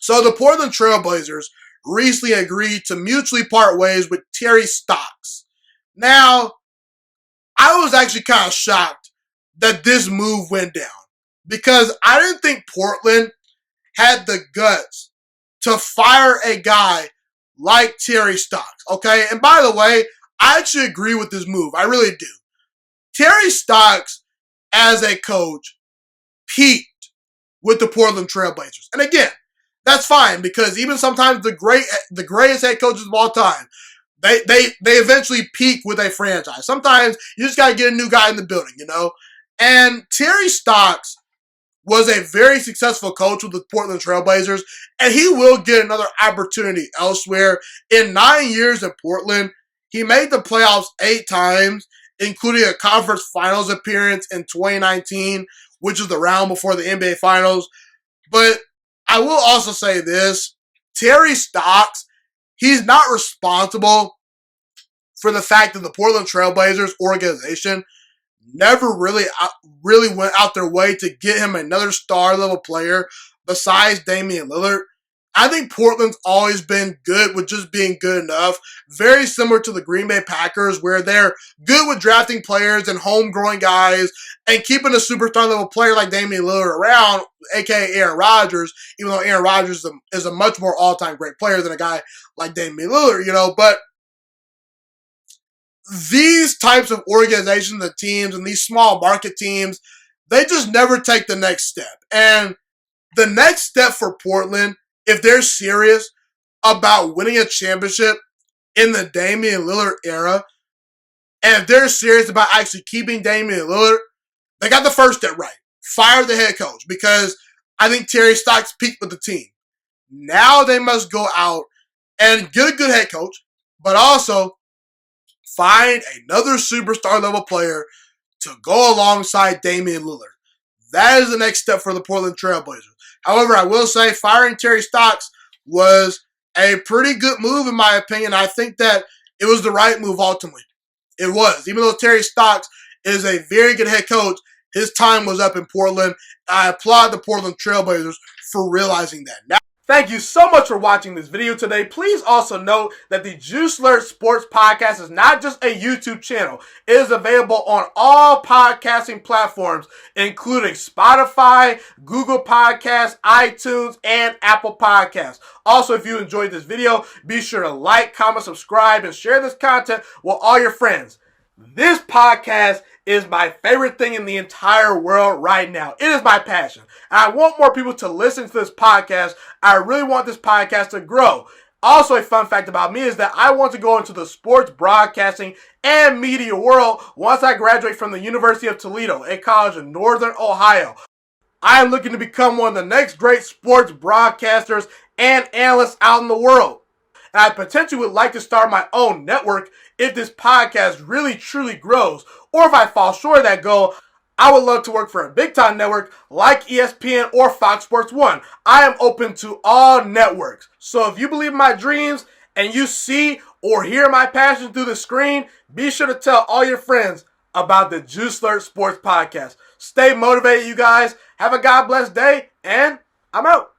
So the Portland Trail Blazers recently agreed to mutually part ways with Terry Stotts. Now, I was actually kind of shocked that this move went down because I didn't think Portland had the guts to fire a guy like Terry Stotts, okay? And by the way, I actually agree with this move. I really do. Terry Stotts, as a coach, peaked with the Portland Trail Blazers. And again, that's fine because even sometimes the greatest head coaches of all time, they eventually peak with a franchise. Sometimes you just got to get a new guy in the building, you know? And Terry Stotts was a very successful coach with the Portland Trail Blazers, and he will get another opportunity elsewhere. In 9 years in Portland, he made the playoffs 8 times, including a conference finals appearance in 2019, which is the round before the NBA Finals. But I will also say this, Terry Stotts, he's not responsible for the fact that the Portland Trail Blazers organization never really went out their way to get him another star-level player besides Damian Lillard. I think Portland's always been good with just being good enough. Very similar to the Green Bay Packers, where they're good with drafting players and homegrown guys and keeping a superstar-level player like Damian Lillard around, a.k.a. Aaron Rodgers, even though Aaron Rodgers is a much more all-time great player than a guy like Damian Lillard, you know. But these types of organizations and teams and these small market teams, they just never take the next step. And the next step for Portland, if they're serious about winning a championship in the Damian Lillard era, and if they're serious about actually keeping Damian Lillard, they got the first step right. Fire the head coach, because I think Terry Stotts peaked with the team. Now they must go out and get a good head coach, but also find another superstar level player to go alongside Damian Lillard. That is the next step for the Portland Trail Blazers. However, I will say firing Terry Stotts was a pretty good move in my opinion. I think that it was the right move ultimately. It was. Even though Terry Stotts is a very good head coach, his time was up in Portland. I applaud the Portland Trail Blazers for realizing that. Now, thank you so much for watching this video today. Please also note that the Juiciest Sports Podcast is not just a YouTube channel. It is available on all podcasting platforms, including Spotify, Google Podcasts, iTunes, and Apple Podcasts. Also, if you enjoyed this video, be sure to like, comment, subscribe, and share this content with all your friends. This podcast is my favorite thing in the entire world right now. It is my passion. And I want more people to listen to this podcast. I really want this podcast to grow. Also, a fun fact about me is that I want to go into the sports broadcasting and media world once I graduate from the University of Toledo, a college in Northern Ohio. I am looking to become one of the next great sports broadcasters and analysts out in the world. And I potentially would like to start my own network if this podcast really truly grows. Or if I fall short of that goal, I would love to work for a big-time network like ESPN or Fox Sports 1. I am open to all networks. So if you believe in my dreams and you see or hear my passion through the screen, be sure to tell all your friends about the Juiciest Sports Podcast. Stay motivated, you guys. Have a God bless day, and I'm out.